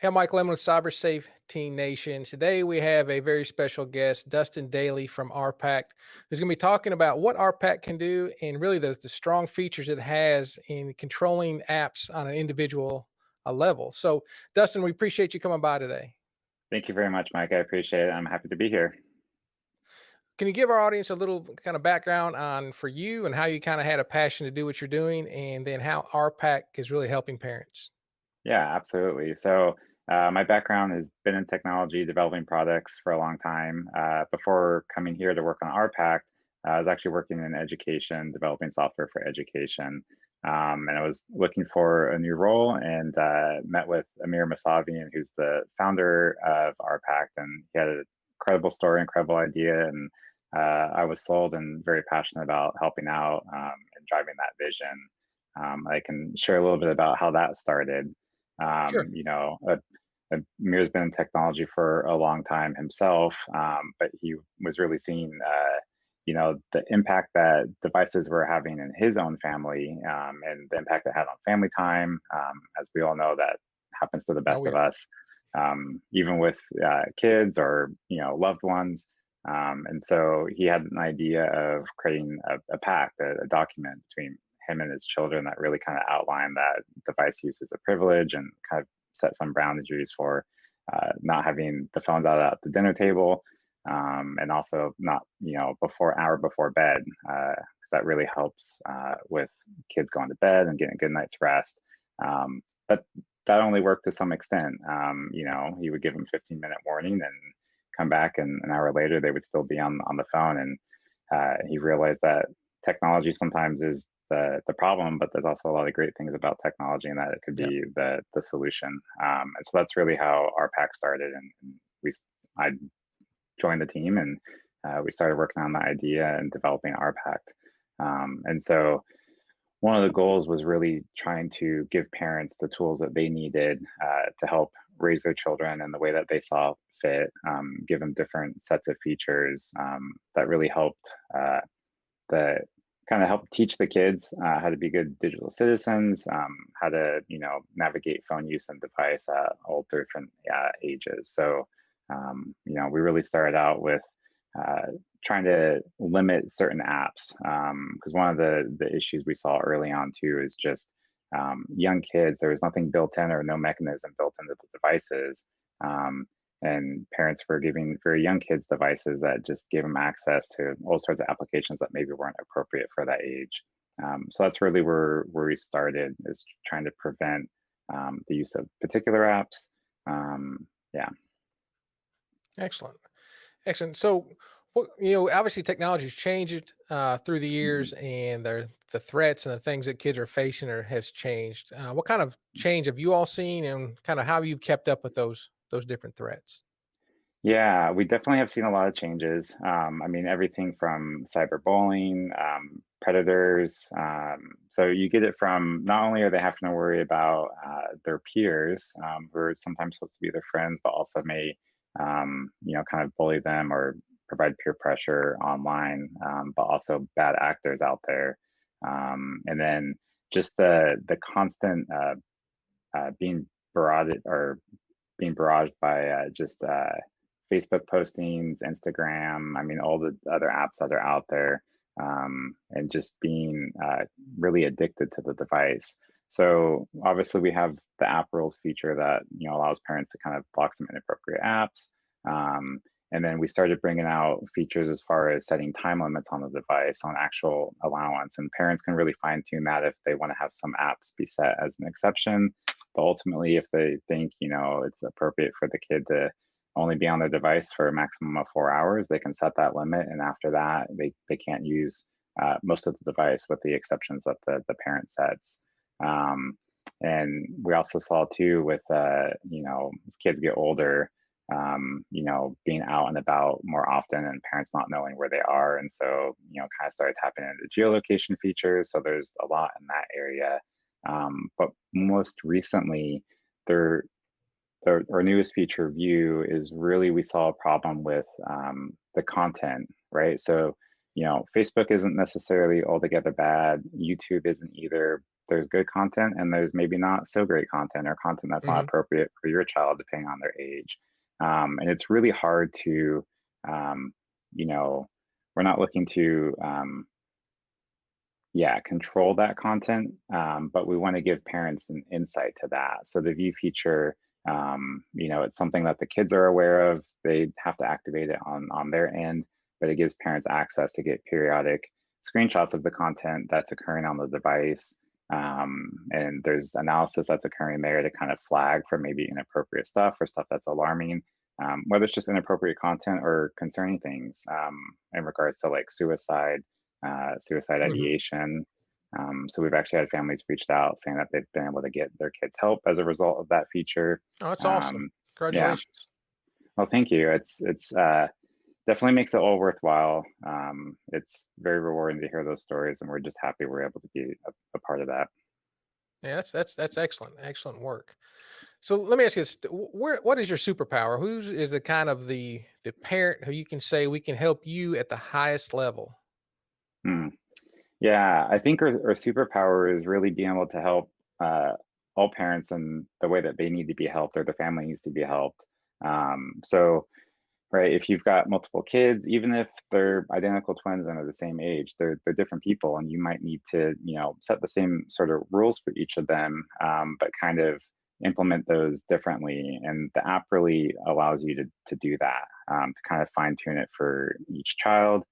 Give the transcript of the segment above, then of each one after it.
Hey, Mike Lemon with Cyber Safety Nation. Today we have a very special guest, Dustin Daly from OurPact, who's going to be talking about what OurPact can do and really the strong features it has in controlling apps on an individual level. So, Dustin, we appreciate you coming by today. Thank you very much, Mike. I appreciate it. I'm happy to be here. Can you give our audience a little kind of background on for you and how you kind of had a passion to do what you're doing, and then how OurPact is really helping parents? Yeah, absolutely. My background has been in technology, developing products for a long time. Before coming here to work on RPAC, I was actually working in education, developing software for education. And I was looking for a new role and met with Amir Masavian, who's the founder of RPAC. And he had an incredible story, incredible idea. And I was sold and very passionate about helping out and driving that vision. I can share a little bit about how that started. Sure. Amir's been in technology for a long time himself, but he was really seeing, the impact that devices were having in his own family, and the impact it had on family time. As we all know, that happens to the Oh, best of yeah. us, even with kids or loved ones. And so he had an idea of creating a pact, a document between him and his children that really kind of outlined that device use is a privilege and kind of set some boundaries for not having the phones out at the dinner table, and also not before hour before bed, because that really helps with kids going to bed and getting a good night's rest. But that only worked to some extent. He would give them 15-minute warning and come back, and an hour later they would still be on the phone. And he realized that technology sometimes is the problem, but there's also a lot of great things about technology, and that it could Yeah. be the solution. And so that's really how our pack started. And I joined the team, and we started working on the idea and developing our pact. And so one of the goals was really trying to give parents the tools that they needed to help raise their children in the way that they saw fit, give them different sets of features that really helped the kind of help teach the kids how to be good digital citizens, how to navigate phone use and device at all different ages. So we really started out with trying to limit certain apps, because one of the issues we saw early on too is just young kids. There was nothing built in or no mechanism built into the devices. Um, and parents were giving very young kids devices that just gave them access to all sorts of applications that maybe weren't appropriate for that age. So that's really where we started, is trying to prevent the use of particular apps. Yeah. Excellent. Excellent. So, obviously technology's changed through the years, Mhm. and the threats and the things that kids are facing has changed. What kind of change have you all seen, and kind of how you've kept up with those different threats? Yeah, we definitely have seen a lot of changes. I mean, everything from cyberbullying, predators. So you get it from, not only are they having to worry about their peers, who are sometimes supposed to be their friends, but also may, kind of bully them or provide peer pressure online, but also bad actors out there. And then just the constant being being barraged by just Facebook postings, Instagram. I mean, all the other apps that are out there, and just being really addicted to the device. So obviously, we have the app rules feature that allows parents to kind of block some inappropriate apps. Um, and then we started bringing out features as far as setting time limits on the device on actual allowance, and parents can really fine tune that if they want to have some apps be set as an exception. But ultimately, if they think it's appropriate for the kid to only be on their device for a maximum of 4 hours, they can set that limit, and after that, they can't use most of the device, with the exceptions that the parent sets. Um, and we also saw too with as kids get older, being out and about more often, and parents not knowing where they are, and so kind of started tapping into geolocation features. So there's a lot in that area. But most recently, there our newest feature, View, is really, we saw a problem with the content, right? So Facebook isn't necessarily altogether bad. YouTube isn't either. there's good content and there's maybe not so great content or content that's not Hmm. appropriate for your child depending on their age. And it's really hard to, um, you know, we're not looking to yeah, control that content, but we want to give parents an insight to that. So the view feature, it's something that the kids are aware of. They have to activate it on their end, but it gives parents access to get periodic screenshots of the content that's occurring on the device. And there's analysis that's occurring there to kind of flag for maybe inappropriate stuff or stuff that's alarming, whether it's just inappropriate content or concerning things in regards to like suicide Hmm. ideation. So we've actually had families reached out saying that they've been able to get their kids help as a result of that feature. Oh, that's awesome. Um, yeah, Congratulations. well, thank you. It's definitely makes it all worthwhile. It's very rewarding to hear those stories, and we're just happy we're able to be a part of that. Yeah, that's excellent. Excellent work. So let me ask you this: what is your superpower? Who's is the kind of the parent who you can say we can help you at the highest level? Hmm. Yeah, I think our superpower is really being able to help uh, all parents in the way that they need to be helped or the family needs to be helped. So right, if you've got multiple kids, even if they're identical twins and are the same age, they're different people, and you might need to, set the same sort of rules for each of them, but kind of implement those differently. And the app really allows you to do that, to kind of fine tune it for each child,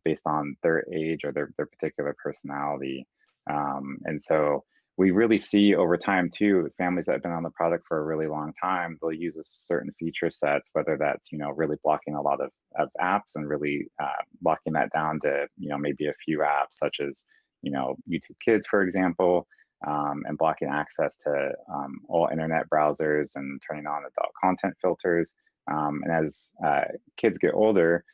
based on their age or their particular personality. And so we really see over time too, families that have been on the product for a really long time, they'll use a certain feature sets, whether that's, really blocking a lot of apps and really locking that down to, maybe a few apps such as, YouTube Kids, for example, and blocking access to all internet browsers and turning on adult content filters. And as kids get older,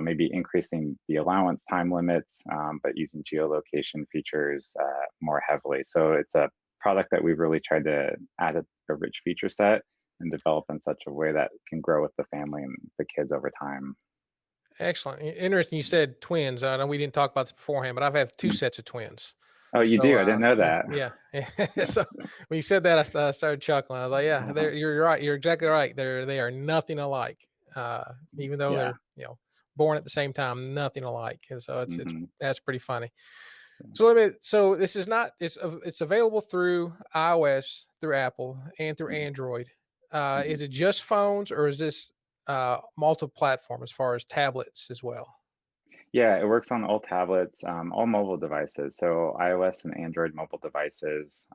maybe increasing the allowance time limits, but using geolocation features more heavily. So it's a product that we've really tried to add a rich feature set and develop in such a way that can grow with the family and the kids over time. Excellent. Interesting. You said twins. I know we didn't talk about this beforehand, but I've had two Mm. sets of twins. Oh, you So do? I didn't know yeah, that. yeah. So when you said that, I started chuckling. I was like, yeah, Uh-huh. you're right. You're exactly right. They are nothing alike. Even though Yeah. they're born at the same time, nothing alike. And so it's Hmm. that's pretty funny. So this is not it's available through iOS, through Apple, and through Android. Hmm. Is it just phones, or is this multi-platform as far as tablets as well? Yeah, it works on all tablets, all mobile devices. So iOS and Android mobile devices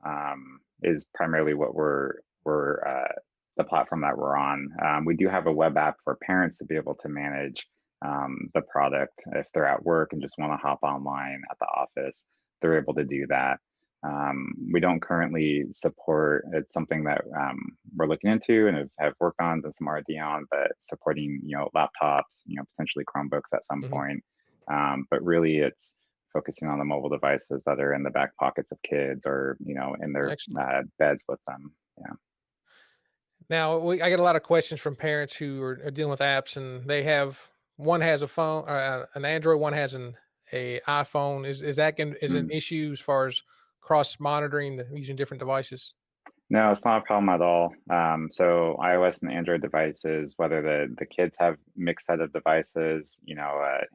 is primarily what we're the platform that we're on. We do have a web app for parents to be able to manage the product if they're at work and just want to hop online at the office. They're able to do that. We don't currently support. It's something that we're looking into and have worked on, done some R&D on, but supporting laptops, potentially Chromebooks at some Mhm. point. But really, it's focusing on the mobile devices that are in the back pockets of kids or in their Excellent. beds with them. Yeah. Now, I get a lot of questions from parents who are dealing with apps, and they have one has a phone, an Android, one has a iPhone. Is that is an Mm. issue as far as cross monitoring using different devices? No, it's not a problem at all. So iOS and Android devices, whether the kids have mixed set of devices,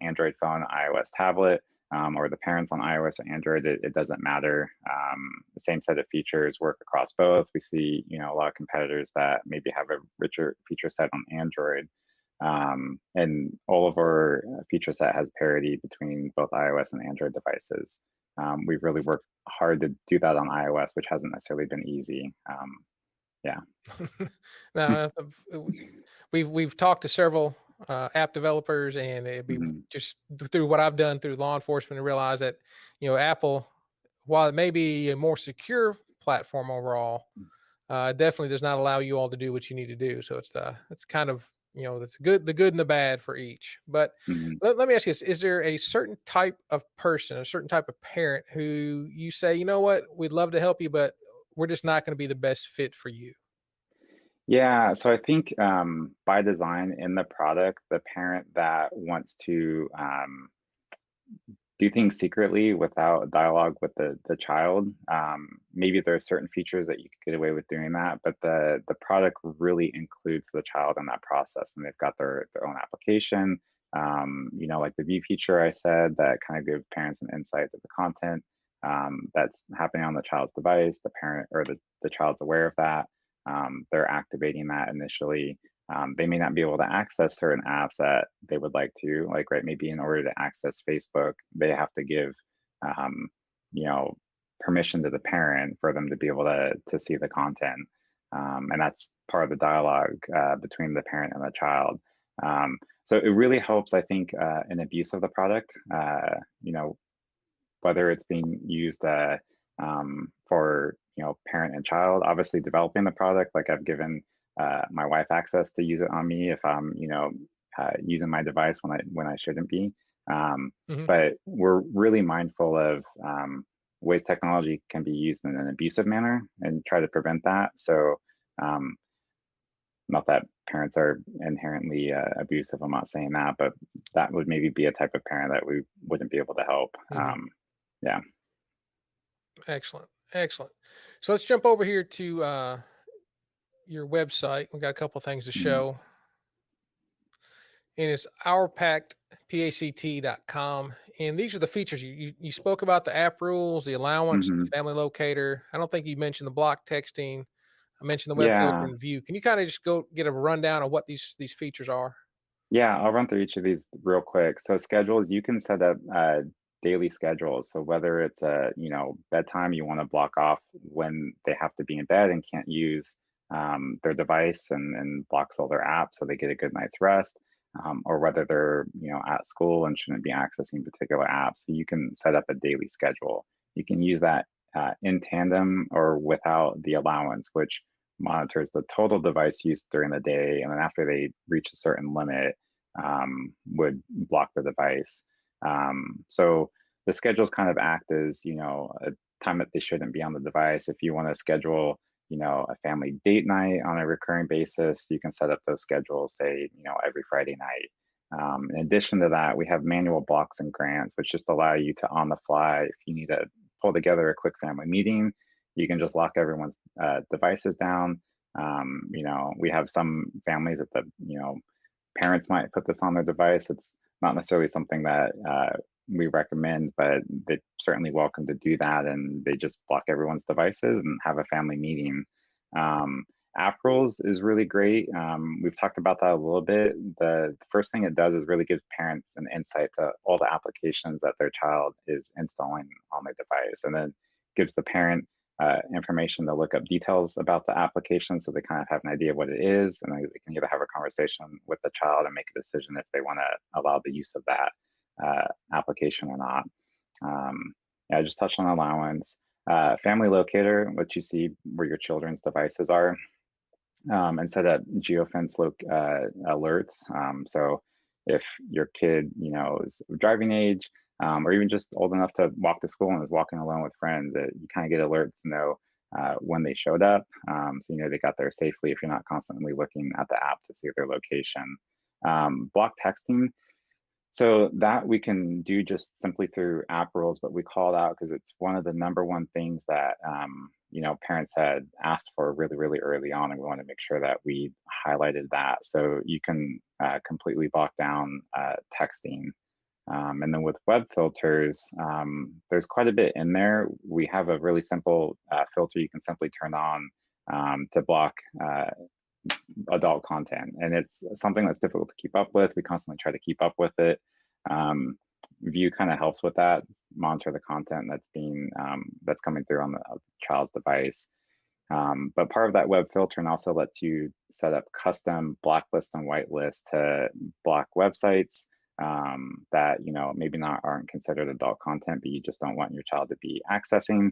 Android phone, iOS tablet, or the parents on iOS or Android, it doesn't matter. The same set of features work across both. We see, a lot of competitors that maybe have a richer feature set on Android. And all of our feature set has parity between both iOS and Android devices. We've really worked hard to do that on iOS, which hasn't necessarily been easy. Yeah. Now, we've talked to several app developers, and it'd be Mhm. just through what I've done through law enforcement to realize that Apple, while it may be a more secure platform overall, definitely does not allow you all to do what you need to do. So it's kind of that's the good and the bad for each. But Mhm. let me ask you this: is there a certain type of person, a certain type of parent who you say, you know what, we'd love to help you, but we're just not going to be the best fit for you? Yeah, so I think by design in the product, the parent that wants to do things secretly without dialogue with the child. Maybe there are certain features that you could get away with doing that, but the product really includes the child in that process, and they've got their own application. Like the view feature I said that kind of gives parents an insight to the content that's happening on the child's device. The parent or the child's aware of that. They're activating that initially. They may not be able to access certain apps that they would like to, like, right, maybe in order to access Facebook, they have to give, um, you know, permission to the parent for them to be able to see the content. And that's part of the dialogue between the parent and the child. So it really helps, I think, in abuse of the product. You know, whether it's being used for parent and child, obviously developing the product, like I've given my wife access to use it on me if I'm using my device when I shouldn't be. um, Mhm. but we're really mindful of ways technology can be used in an abusive manner and try to prevent that. So um, not that parents are inherently abusive, I'm not saying that, but that would maybe be a type of parent that we wouldn't be able to help. Mhm. Yeah. Excellent. Excellent. So let's jump over here to your website. We got a couple things to Mm. show, and it's ourpact.com. And these are the features you spoke about: the app rules, the allowance, the Hmm. family locator. I don't think you mentioned the block texting. I mentioned the web filter Yeah. and view. Can you kind of just go get a rundown of what these features are? Yeah, I'll run through each of these real quick. So schedules, you can set up daily schedules. So whether it's a bedtime, you want to block off when they have to be in bed and can't use their device and blocks all their apps so they get a good night's rest, or whether they're at school and shouldn't be accessing particular apps. So you can set up a daily schedule. You can use that in tandem or without the allowance, which monitors the total device use during the day, and then after they reach a certain limit, would block the device. So the schedules kind of act as, a time that they shouldn't be on the device. If you want to schedule, a family date night on a recurring basis, you can set up those schedules, say, every Friday night. In addition to that, we have manual blocks and grants, which just allow you to, on the fly, if you need to pull together a quick family meeting, you can just lock everyone's devices down. We have some families that parents might put this on their device. It's not necessarily something that we recommend, but they're certainly welcome to do that. And they just block everyone's devices and have a family meeting. Um, App rules is really great. We've talked about that a little bit. The first thing it does is really gives parents an insight to all the applications that their child is installing on their device, and then gives the parent information to look up details about the application so they kind of have an idea what it is, and they can either have a conversation with the child and make a decision if they want to allow the use of that application or not. Yeah, I just touched on allowance. Family locator, what you see where your children's devices are, and set up geofence alerts. So if your kid, is driving age, or even just old enough to walk to school and is walking alone with friends, you kind of get alerts to know when they showed up. So they got there safely if you're not constantly looking at the app to see their location. Block texting, so that we can do just simply through app rules, but we call it out because it's one of the number one things that parents had asked for really, really early on, and we want to make sure that we highlighted that. So you can completely block down texting, and then with web filters, there's quite a bit in there. We have a really simple filter you can simply turn on to block adult content, and it's something that's difficult to keep up with. We constantly try to keep up with it. View kind of helps with that, monitor the content that's coming through on the child's device. But part of that web filtering also lets you set up custom blacklist and whitelist to block websites that maybe not aren't considered adult content, but you just don't want your child to be accessing.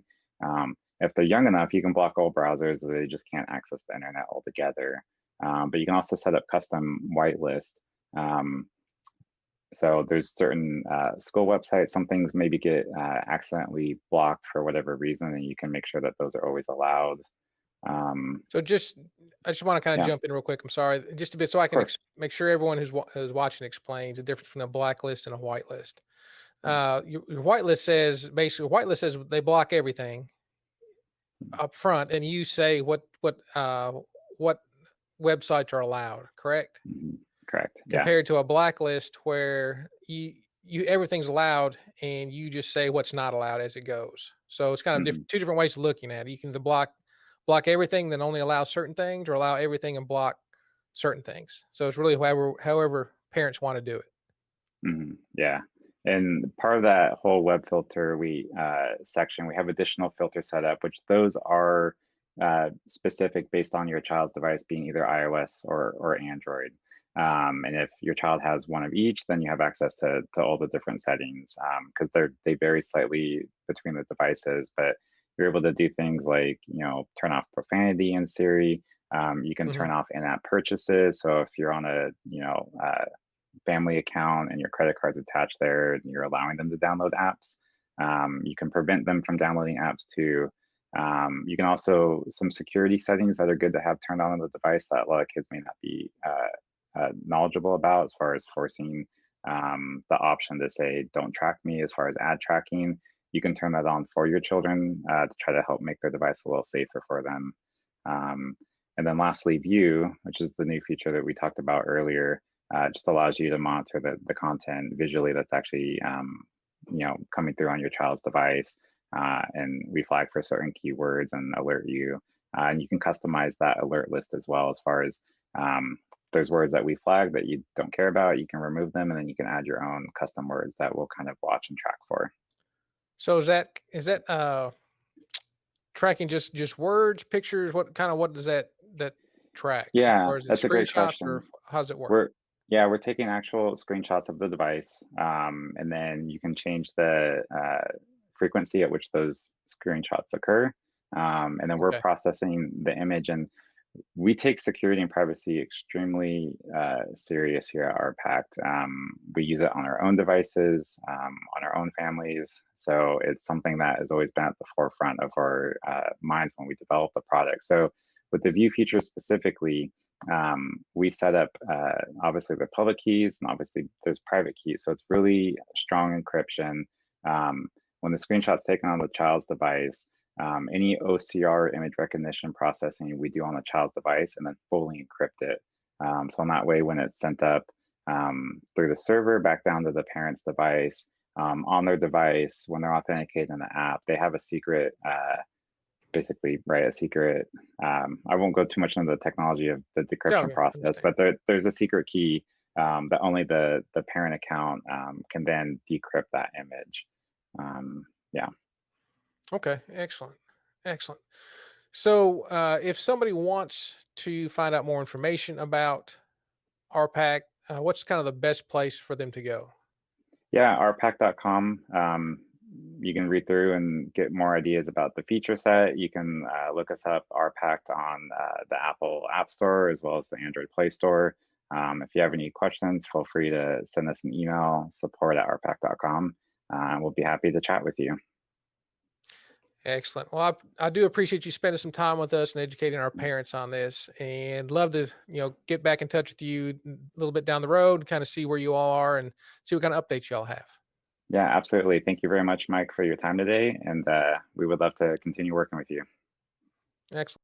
If they're young enough, you can block all browsers; they just can't access the internet altogether. But you can also set up custom whitelist. Um, so there's certain school websites, some things maybe get accidentally blocked for whatever reason, and you can make sure that those are always allowed. Um, So I just want to kind of yeah, of jump in real quick. I'm sorry, just a bit, so I can course. make sure everyone who's watching explains the difference between a blacklist and a whitelist. Your whitelist says basically whitelist says they block everything up front, and you say what websites are allowed, correct? Mhm. Correct. Yeah. Compared to a blacklist where you everything's allowed and you just say what's not allowed as it goes. So it's kind of Mhm. two different ways of looking at it. You can block everything, then only allow certain things, or allow everything and block certain things. So it's really however parents want to do it. Yeah. And part of that whole web filter section, we have additional filters set up, which those are specific based on your child's device being either iOS or Android. And if your child has one of each, then you have access to all the different settings because they vary slightly between the devices. But you're able to do things like turn off profanity in Siri. You can Mhm. turn off in-app purchases. So if you're on a family account and your credit card's attached there and you're allowing them to download apps. You can prevent them from downloading apps too. You can also some security settings that are good to have turned on the device that a lot of kids may not be knowledgeable about, as far as forcing the option to say "Don't track me." As far as ad tracking, you can turn that on for your children to try to help make their device a little safer for them. Um, and then lastly, View, which is the new feature that we talked about earlier, just allows you to monitor the content visually that's actually coming through on your child's device, and we flag for certain keywords and alert you. And you can customize that alert list as well, as far as there's words that we flag that you don't care about, you can remove them, and then you can add your own custom words that we'll kind of watch and track for. So is that tracking just words, pictures? What does that track? Yeah, Or is it that's a great screenshots, or question. how does it work? We're yeah, we're taking actual screenshots of the device, and then you can change the frequency at which those screenshots occur, and then we're Okay. processing the image. And we take security and privacy extremely serious here at OurPact. We use it on our own devices, on our own families. So it's something that has always been at the forefront of our minds when we develop the product. So with the View feature specifically, we set up obviously the public keys, and obviously there's private keys. So it's really strong encryption. When the screenshot's taken on the child's device, any OCR image recognition processing we do on the child's device and then fully encrypt it. So in that way, when it's sent up through the server back down to the parent's device, on their device, when they're authenticated in the app, they have a secret, basically, right? A secret. I won't go too much into the technology of the Yeah, decryption yeah, I process, understand. but there's a secret key that only the parent account can then decrypt that image. Yeah. Okay, excellent, excellent. So, if somebody wants to find out more information about RPAC, what's kind of the best place for them to go? Yeah, ourpack.com. You can read through and get more ideas about the feature set. You can look us up, Ourpact, on the Apple App Store as well as the Android Play Store. If you have any questions, feel free to send us an email, support@ourpack.com. We'll be happy to chat with you. Excellent. Well, I do appreciate you spending some time with us and educating our parents on this, and love to get back in touch with you a little bit down the road, kind of see where you all are and see what kind of updates y'all have. Yeah, absolutely. Thank you very much, Mike, for your time today. And we would love to continue working with you. Excellent.